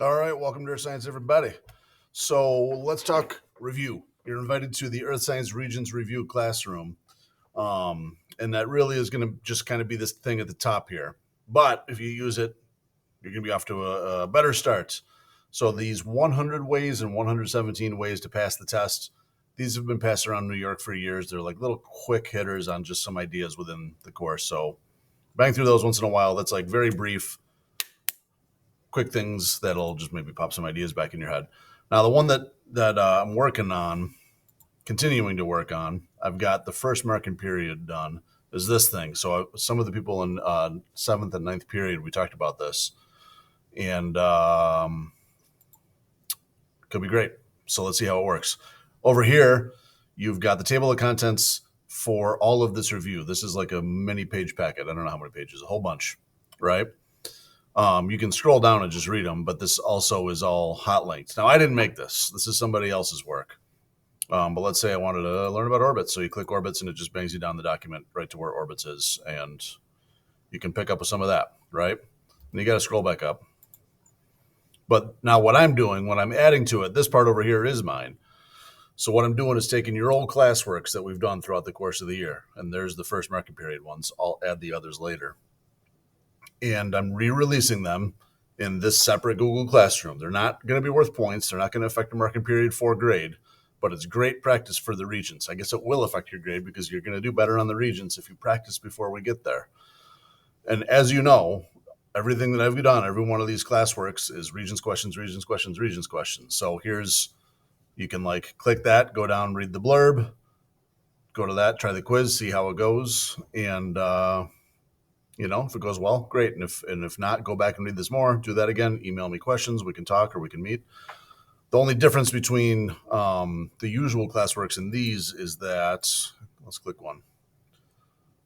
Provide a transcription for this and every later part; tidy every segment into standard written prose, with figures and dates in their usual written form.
All right, welcome to Earth Science, everybody. So let's talk review. You're invited to the Earth Science Regents Review classroom, and that really is going to just kind of be this thing at the top here. But if you use it, you're going to be off to a better start. So these 100 ways and 117 ways to pass the test, these have been passed around New York for years. They're like little quick hitters on just some ideas within the course. So bang through those once in a while. That's like very brief, quick things that'll just maybe pop some ideas back in your head. Now, the one that I'm working on, continuing to work on, I've got the first marking period done. Is this thing? So some of the people in seventh and ninth period, we talked about this, and could be great. So let's see how it works. Over here, you've got the table of contents for all of this review. This is like a mini page packet. I don't know how many pages, a whole bunch, right? You can scroll down and just read them, but this also is all hot linked. Now, I didn't make this. This is somebody else's work. But let's say I wanted to learn about orbits. So you click orbits and it just bangs you down the document right to where orbits is. And you can pick up with some of that, right? And you got to scroll back up. But now what I'm doing, when I'm adding to it, this part over here is mine. So what I'm doing is taking your old classworks that we've done throughout the course of the year. And there's the first marking period ones. I'll add the others later. And I'm re-releasing them in this separate Google Classroom. They're not going to be worth points. They're not going to affect the marking period for grade, but it's great practice for the Regents. I guess it will affect your grade because you're going to do better on the Regents if you practice before we get there. And as you know, everything that I've done, every one of these classworks is Regents questions, Regents questions, Regents questions. So you can like click that, go down, read the blurb, go to that, try the quiz, see how it goes. And, if it goes well, great. And if not, go back and read this more. Do that again. Email me questions. We can talk or we can meet. The only difference between the usual classworks and these is that, let's click one.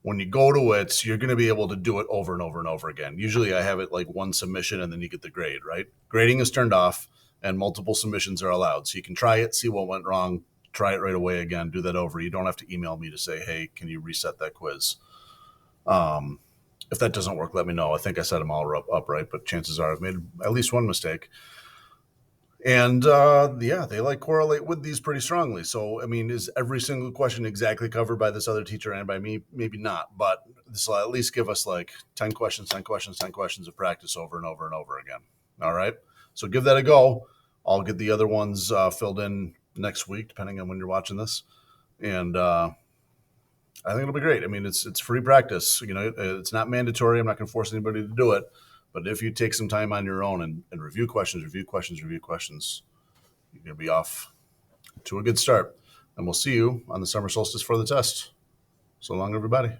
When you go to it, you're going to be able to do it over and over and over again. Usually I have it like one submission and then you get the grade, right? Grading is turned off and multiple submissions are allowed. So you can try it, see what went wrong, try it right away again, do that over. You don't have to email me to say, hey, can you reset that quiz? If that doesn't work, let me know. I think I set them all up right, but chances are I've made at least one mistake. And they like correlate with these pretty strongly. So, I mean, is every single question exactly covered by this other teacher and by me? Maybe not, but this will at least give us like 10 questions of practice over and over and over again. All right. So give that a go. I'll get the other ones filled in next week, depending on when you're watching this. And I think it'll be great. I mean, it's free practice. It's not mandatory. I'm not going to force anybody to do it. But if you take some time on your own and review questions, you're going to be off to a good start. And we'll see you on the summer solstice for the test. So long, everybody.